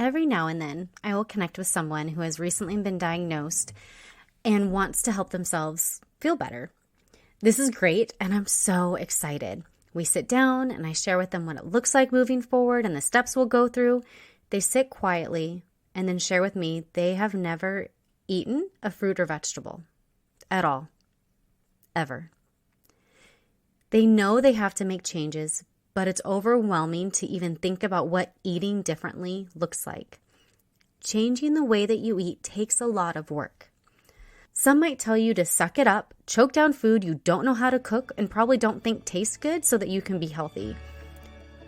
Every now and then, I will connect with someone who has recently been diagnosed and wants to help themselves feel better. This is great, and I'm so excited. We sit down, and I share with them what it looks like moving forward and the steps we'll go through. They sit quietly and then share with me they have never eaten a fruit or vegetable at all, ever. They know they have to make changes, but it's overwhelming to even think about what eating differently looks like. Changing the way that you eat takes a lot of work. Some might tell you to suck it up, choke down food you don't know how to cook and probably don't think tastes good so that you can be healthy.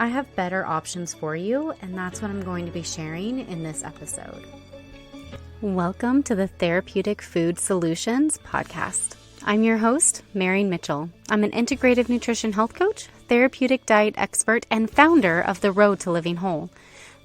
I have better options for you, and that's what I'm going to be sharing in this episode. Welcome to the Therapeutic Food Solutions podcast. I'm your host, Marian Mitchell. I'm an integrative nutrition health coach, therapeutic diet expert, and founder of The Road to Living Whole.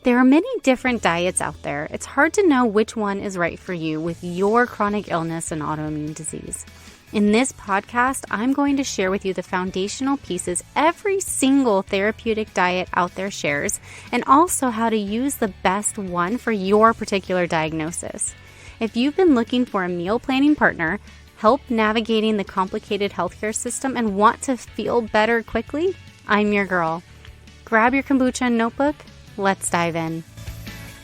There are many different diets out there. It's hard to know which one is right for you with your chronic illness and autoimmune disease. In this podcast, I'm going to share with you the foundational pieces every single therapeutic diet out there shares, and also how to use the best one for your particular diagnosis. If you've been looking for a meal planning partner, help navigating the complicated healthcare system, and want to feel better quickly, I'm your girl. Grab your kombucha and notebook. Let's dive in.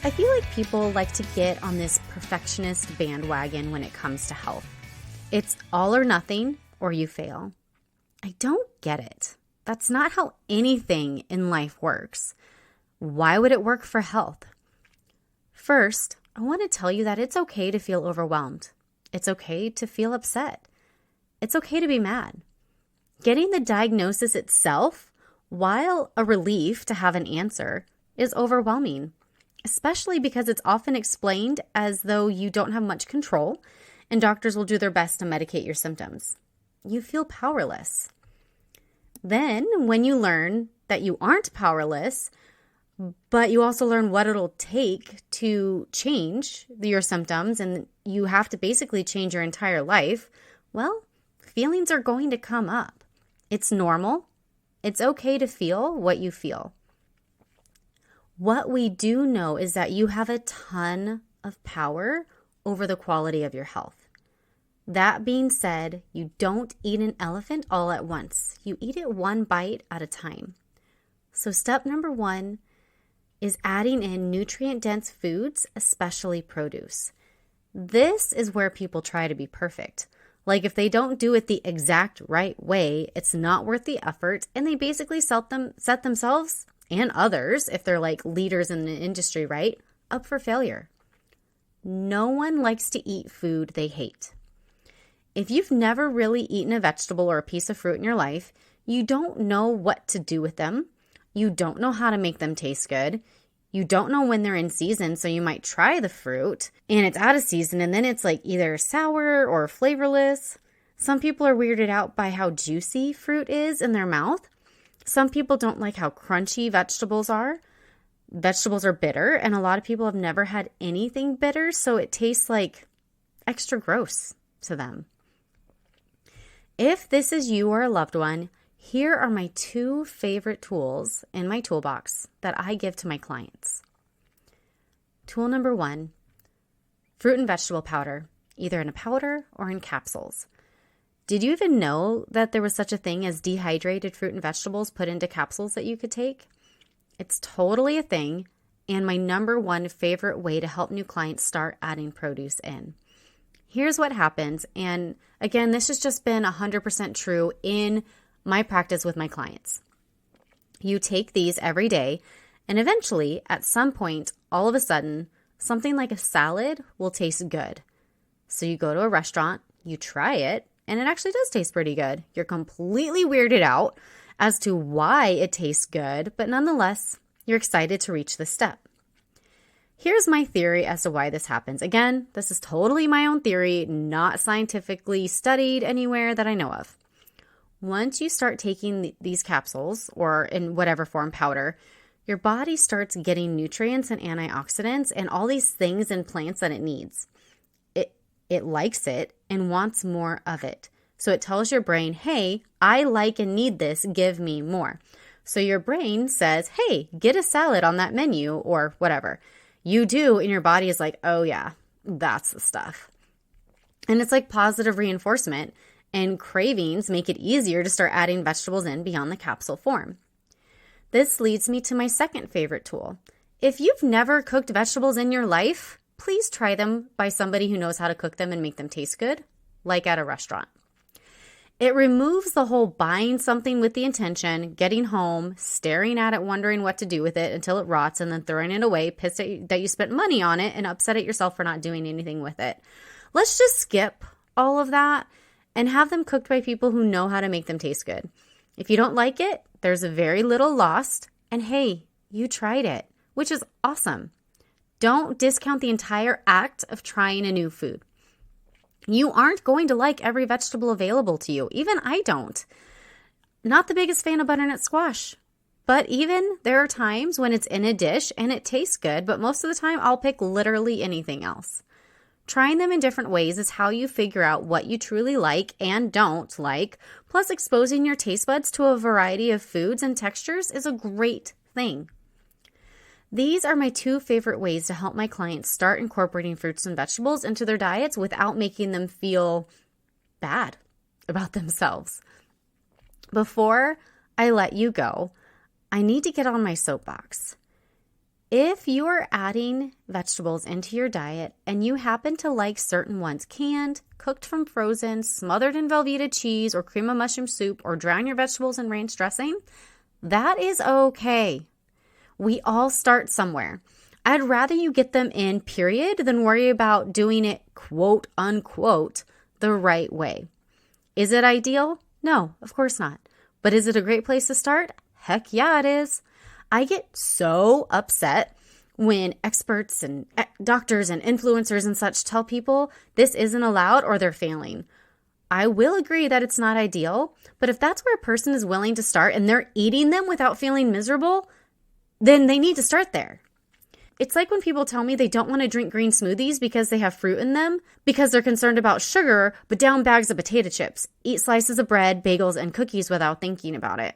I feel like people like to get on this perfectionist bandwagon when it comes to health. It's all or nothing, or you fail. I don't get it. That's not how anything in life works. Why would it work for health? First, I want to tell you that it's okay to feel overwhelmed. It's okay to feel upset. It's okay to be mad. Getting the diagnosis itself, while a relief to have an answer, is overwhelming, especially because it's often explained as though you don't have much control and doctors will do their best to medicate your symptoms. You feel powerless. Then, when you learn that you aren't powerless, but you also learn what it'll take to change your symptoms, and you have to basically change your entire life, well, feelings are going to come up. It's normal. It's okay to feel what you feel. What we do know is that you have a ton of power over the quality of your health. That being said, you don't eat an elephant all at once. You eat it one bite at a time. So step number 1 is adding in nutrient-dense foods, especially produce. This is where people try to be perfect. Like if they don't do it the exact right way, it's not worth the effort, and they basically set themselves and others, if they're like leaders in the industry, right, up for failure. No one likes to eat food they hate. If you've never really eaten a vegetable or a piece of fruit in your life, you don't know what to do with them. You don't know how to make them taste good. You don't know when they're in season, so you might try the fruit and it's out of season, and then it's like either sour or flavorless. Some people are weirded out by how juicy fruit is in their mouth. Some people don't like how crunchy vegetables are. Vegetables are bitter, and a lot of people have never had anything bitter, so it tastes like extra gross to them. If this is you or a loved one, here are my 2 favorite tools in my toolbox that I give to my clients. Tool number 1, fruit and vegetable powder, either in a powder or in capsules. Did you even know that there was such a thing as dehydrated fruit and vegetables put into capsules that you could take? It's totally a thing, and my number 1 favorite way to help new clients start adding produce in. Here's what happens, and again, this has just been 100% true in my practice with my clients. You take these every day, and eventually, at some point, all of a sudden, something like a salad will taste good. So you go to a restaurant, you try it, and it actually does taste pretty good. You're completely weirded out as to why it tastes good, but nonetheless, you're excited to reach this step. Here's my theory as to why this happens. Again, this is totally my own theory, not scientifically studied anywhere that I know of. Once you start taking these capsules, or in whatever form, powder, your body starts getting nutrients and antioxidants and all these things in plants that it needs. It likes it and wants more of it. So it tells your brain, hey, I like and need this, give me more. So your brain says, hey, get a salad on that menu or whatever. you do, and your body is like, oh yeah, that's the stuff. And it's like positive reinforcement, and cravings make it easier to start adding vegetables in beyond the capsule form. This leads me to my second favorite tool. If you've never cooked vegetables in your life, please try them by somebody who knows how to cook them and make them taste good, like at a restaurant. It removes the whole buying something with the intention, getting home, staring at it, wondering what to do with it until it rots, and then throwing it away, pissed that you spent money on it, and upset at yourself for not doing anything with it. Let's just skip all of that and have them cooked by people who know how to make them taste good. If you don't like it, there's very little lost, and hey, you tried it, which is awesome. Don't discount the entire act of trying a new food. You aren't going to like every vegetable available to you. Even I don't. Not the biggest fan of butternut squash. But even there are times when it's in a dish and it tastes good, but most of the time I'll pick literally anything else. Trying them in different ways is how you figure out what you truly like and don't like. Plus, exposing your taste buds to a variety of foods and textures is a great thing. These are my two favorite ways to help my clients start incorporating fruits and vegetables into their diets without making them feel bad about themselves. Before I let you go, I need to get on my soapbox. If you are adding vegetables into your diet and you happen to like certain ones canned, cooked from frozen, smothered in Velveeta cheese or cream of mushroom soup, or drown your vegetables in ranch dressing, that is okay. We all start somewhere. I'd rather you get them in, period, than worry about doing it, quote unquote, the right way. Is it ideal? No, of course not. But is it a great place to start? Heck yeah, it is. I get so upset when experts and doctors and influencers and such tell people this isn't allowed or they're failing. I will agree that it's not ideal, but if that's where a person is willing to start and they're eating them without feeling miserable, then they need to start there. It's like when people tell me they don't want to drink green smoothies because they have fruit in them because they're concerned about sugar, but down bags of potato chips, eat slices of bread, bagels, and cookies without thinking about it.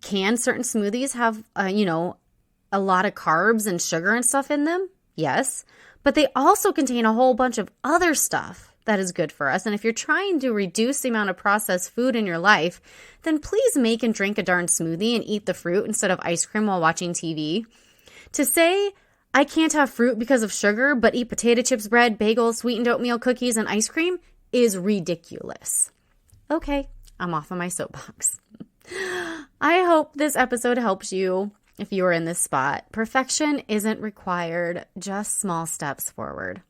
Can certain smoothies have, a lot of carbs and sugar and stuff in them? Yes, but they also contain a whole bunch of other stuff that is good for us. And if you're trying to reduce the amount of processed food in your life, then please make and drink a darn smoothie and eat the fruit instead of ice cream while watching TV. To say I can't have fruit because of sugar, but eat potato chips, bread, bagels, sweetened oatmeal, cookies, and ice cream is ridiculous. Okay, I'm off of my soapbox. I hope this episode helps you if you are in this spot. Perfection isn't required, just small steps forward.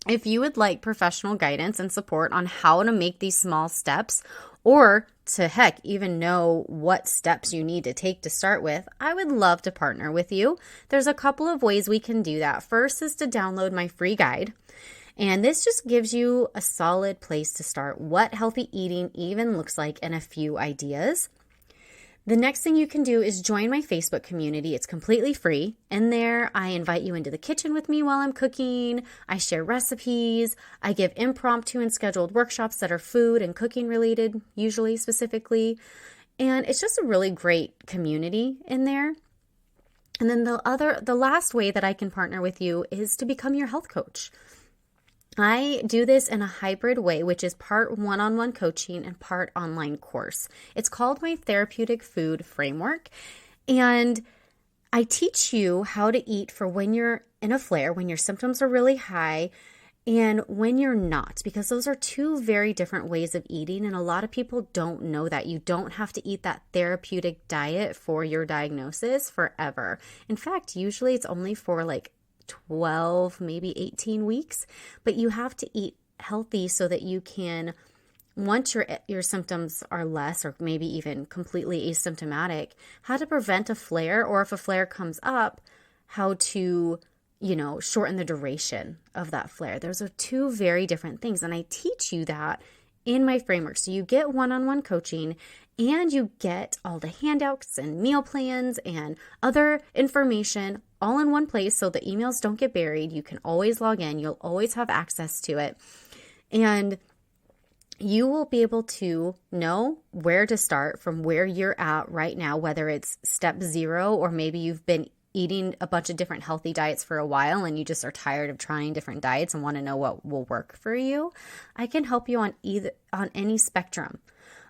If you would like professional guidance and support on how to make these small steps, or to heck, even know what steps you need to take to start with, I would love to partner with you. There's a couple of ways we can do that. First is to download my free guide. And this just gives you a solid place to start what healthy eating even looks like and a few ideas. The next thing you can do is join my Facebook community. It's completely free. In there, I invite you into the kitchen with me while I'm cooking. I share recipes. I give impromptu and scheduled workshops that are food and cooking related, usually specifically. And it's just a really great community in there. And then the last way that I can partner with you is to become your health coach. I do this in a hybrid way, which is part one-on-one coaching and part online course. It's called my Therapeutic Food Framework, and I teach you how to eat for when you're in a flare, when your symptoms are really high, and when you're not, because those are two very different ways of eating, and a lot of people don't know that. You don't have to eat that therapeutic diet for your diagnosis forever. In fact, usually it's only for 12, maybe 18 weeks, but you have to eat healthy so that you can, once your symptoms are less or maybe even completely asymptomatic, how to prevent a flare, or if a flare comes up, how to, shorten the duration of that flare. Those are two very different things, and I teach you that in my framework. So you get one-on-one coaching, and you get all the handouts and meal plans and other information all in one place so the emails don't get buried. You can always log in. You'll always have access to it. And you will be able to know where to start from where you're at right now, whether it's step 0 or maybe you've been eating a bunch of different healthy diets for a while and you just are tired of trying different diets and want to know what will work for you, I can help you on any spectrum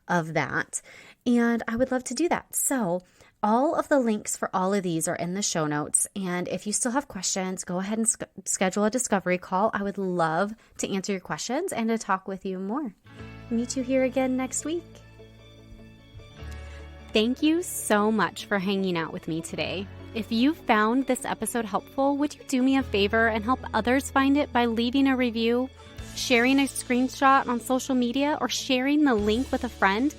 of that. And I would love to do that. So all of the links for all of these are in the show notes. And if you still have questions, go ahead and schedule a discovery call. I would love to answer your questions and to talk with you more. Meet you here again next week. Thank you so much for hanging out with me today. If you found this episode helpful, would you do me a favor and help others find it by leaving a review, sharing a screenshot on social media, or sharing the link with a friend?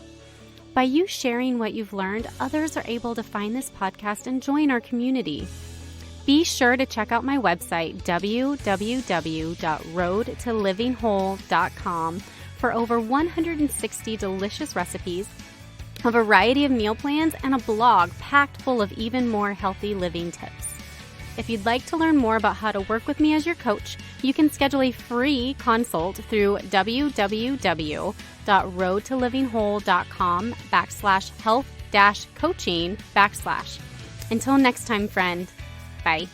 By you sharing what you've learned, others are able to find this podcast and join our community. Be sure to check out my website, www.roadtolivingwhole.com, for over 160 delicious recipes, a variety of meal plans, and a blog packed full of even more healthy living tips. If you'd like to learn more about how to work with me as your coach, you can schedule a free consult through www.roadtolivingwhole.com/health-coaching/. Until next time, friend. Bye.